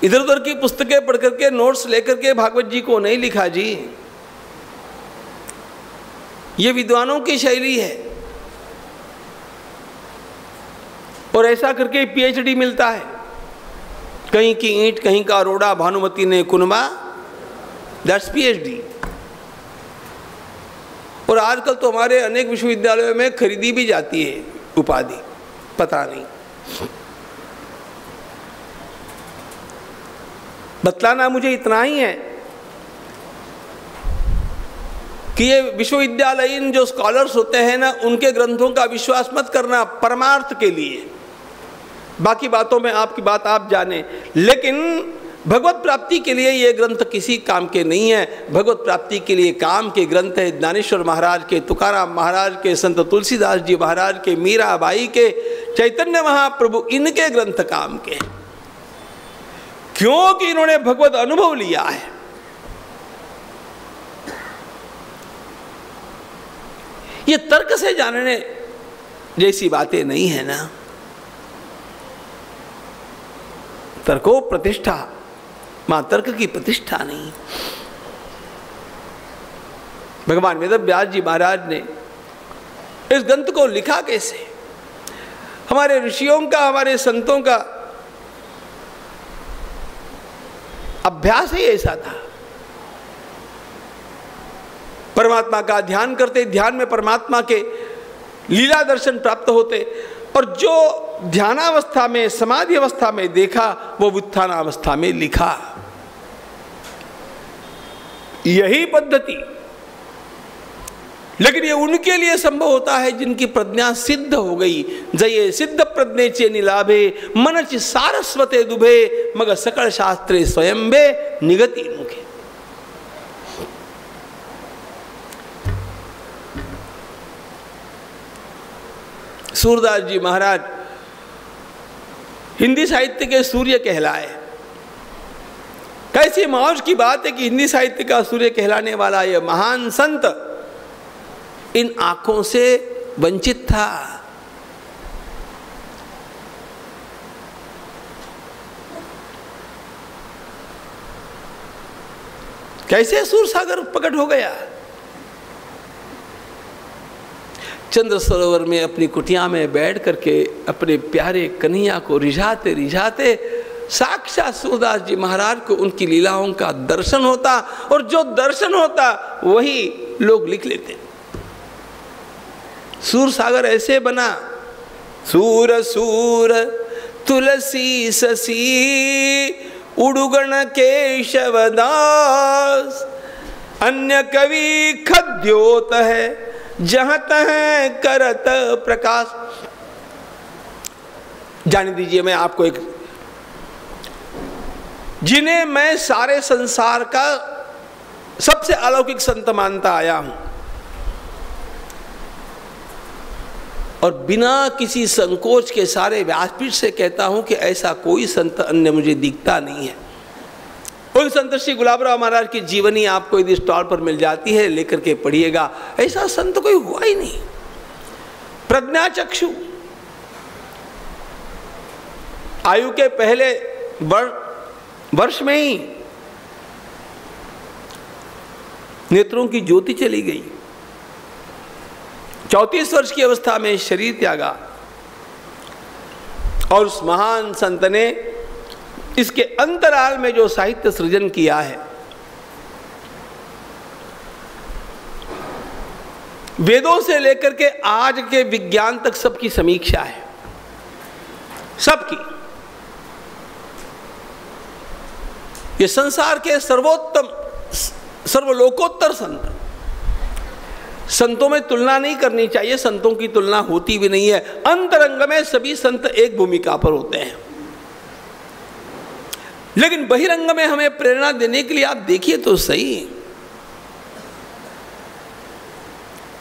इधर उधर की पुस्तकें पढ़ करके नोट्स लेकर के भागवत जी को नहीं लिखा जी। ये विद्वानों की शैली है और ऐसा करके पीएचडी मिलता है। कहीं की ईंट कहीं का रोड़ा, भानुमति ने कुनबा, दैट्स पीएचडी। और आजकल तो हमारे अनेक विश्वविद्यालयों में खरीदी भी जाती है उपाधि, पता नहीं। बतलाना मुझे इतना ही है कि ये विश्वविद्यालयीन जो स्कॉलर्स होते हैं ना, उनके ग्रंथों का विश्वास मत करना परमार्थ के लिए। बाकी बातों में आपकी बात आप जाने, लेकिन भगवत प्राप्ति के लिए ये ग्रंथ किसी काम के नहीं है। भगवत प्राप्ति के लिए काम के ग्रंथ है ज्ञानेश्वर महाराज के, तुकाराम महाराज के, संत तुलसीदास जी महाराज के, मीराबाई के, चैतन्य महाप्रभु, इनके ग्रंथ काम के, क्योंकि इन्होंने भगवत अनुभव लिया है। ये तर्क से जानने जैसी बातें नहीं है ना। तर्को प्रतिष्ठा, मां तर्क की प्रतिष्ठा नहीं। भगवान वेद व्यास जी महाराज ने इस ग्रंथ को लिखा कैसे? हमारे ऋषियों का, हमारे संतों का अभ्यास ही ऐसा था। परमात्मा का ध्यान करते, ध्यान में परमात्मा के लीला दर्शन प्राप्त होते, और जो ध्यानावस्था में, समाधि अवस्था में देखा वो उत्थानावस्था में लिखा। यही पद्धति, लेकिन ये उनके लिए संभव होता है जिनकी प्रज्ञा सिद्ध हो गई। जये सिद्ध प्रज्ञे चे निलाभे, मनच सारस्वते दुभे, मग सकल शास्त्रे स्वयंबे निगति मुखे। सूरदास जी महाराज हिंदी साहित्य के सूर्य कहलाए। कैसी मौज की बात है कि हिंदी साहित्य का सूर्य कहलाने वाला यह महान संत इन आंखों से वंचित था। कैसे सूरसागर प्रकट हो गया? चंद्र सरोवर में अपनी कुटिया में बैठ करके अपने प्यारे कन्हैया को रिझाते रिझाते साक्षात सूरदास जी महाराज को उनकी लीलाओं का दर्शन होता, और जो दर्शन होता वही लोग लिख लेते। सूरसागर ऐसे बना, सूर सूर तुलसी ससी उड़ुगण केशव दास, अन्य कवि खद्योत है जहां तह करत प्रकाश। जाने दीजिए, मैं आपको एक, जिन्हें मैं सारे संसार का सबसे अलौकिक संत मानता आया हूं, और बिना किसी संकोच के सारे व्यासपीठ से कहता हूं कि ऐसा कोई संत अन्य मुझे दिखता नहीं है। उन संत श्री गुलाबराव महाराज की जीवनी आपको यदि स्टॉल पर मिल जाती है, लेकर के पढ़िएगा। ऐसा संत कोई हुआ ही नहीं। प्रज्ञा चक्षु, आयु के पहले वर्ष में ही नेत्रों की ज्योति चली गई। 34 वर्ष की अवस्था में शरीर त्यागा, और उस महान संत ने इसके अंतराल में जो साहित्य सृजन किया है, वेदों से लेकर के आज के विज्ञान तक सबकी समीक्षा है, सबकी। ये संसार के सर्वोत्तम, सर्वलोकोत्तर संत। संतों में तुलना नहीं करनी चाहिए, संतों की तुलना होती भी नहीं है। अंतरंग में सभी संत एक भूमिका पर होते हैं, लेकिन बहिरंग में हमें प्रेरणा देने के लिए आप देखिए तो सही,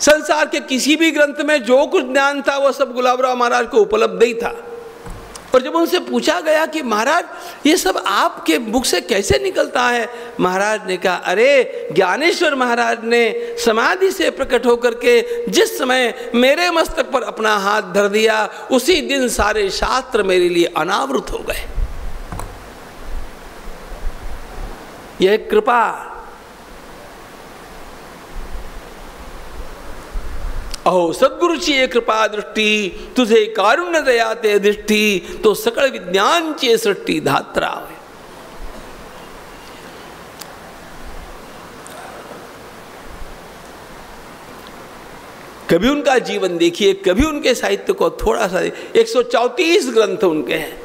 संसार के किसी भी ग्रंथ में जो कुछ ज्ञान था वह सब गुलाबराव महाराज को उपलब्ध ही था। और जब उनसे पूछा गया कि महाराज ये सब आपके मुख से कैसे निकलता है, महाराज ने कहा, अरे ज्ञानेश्वर महाराज ने समाधि से प्रकट होकर के जिस समय मेरे मस्तक पर अपना हाथ धर दिया, उसी दिन सारे शास्त्र मेरे लिए अनावृत हो गए। यह कृपा। अहो सद्गुरु ची ये कृपा दृष्टि, तुझे कारुण्य दया ते दृष्टि, तो सकळ विज्ञान ची सृष्टि धात्रा है। कभी उनका जीवन देखिए, कभी उनके साहित्य को थोड़ा सा। 134 ग्रंथ उनके हैं,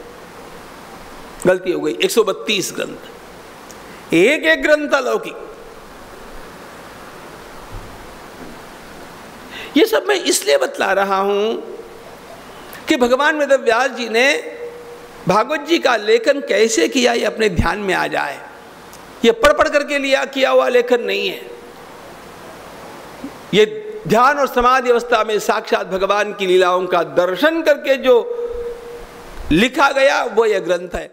गलती हो गई, 132 ग्रंथ, एक एक ग्रंथ अलौकिक। ये सब मैं इसलिए बतला रहा हूं कि भगवान वेदव्यास जी ने भागवत जी का लेखन कैसे किया ये अपने ध्यान में आ जाए। ये पढ़ पढ़ करके किया हुआ लेखन नहीं है। ये ध्यान और समाधि अवस्था में साक्षात भगवान की लीलाओं का दर्शन करके जो लिखा गया वो यह ग्रंथ है।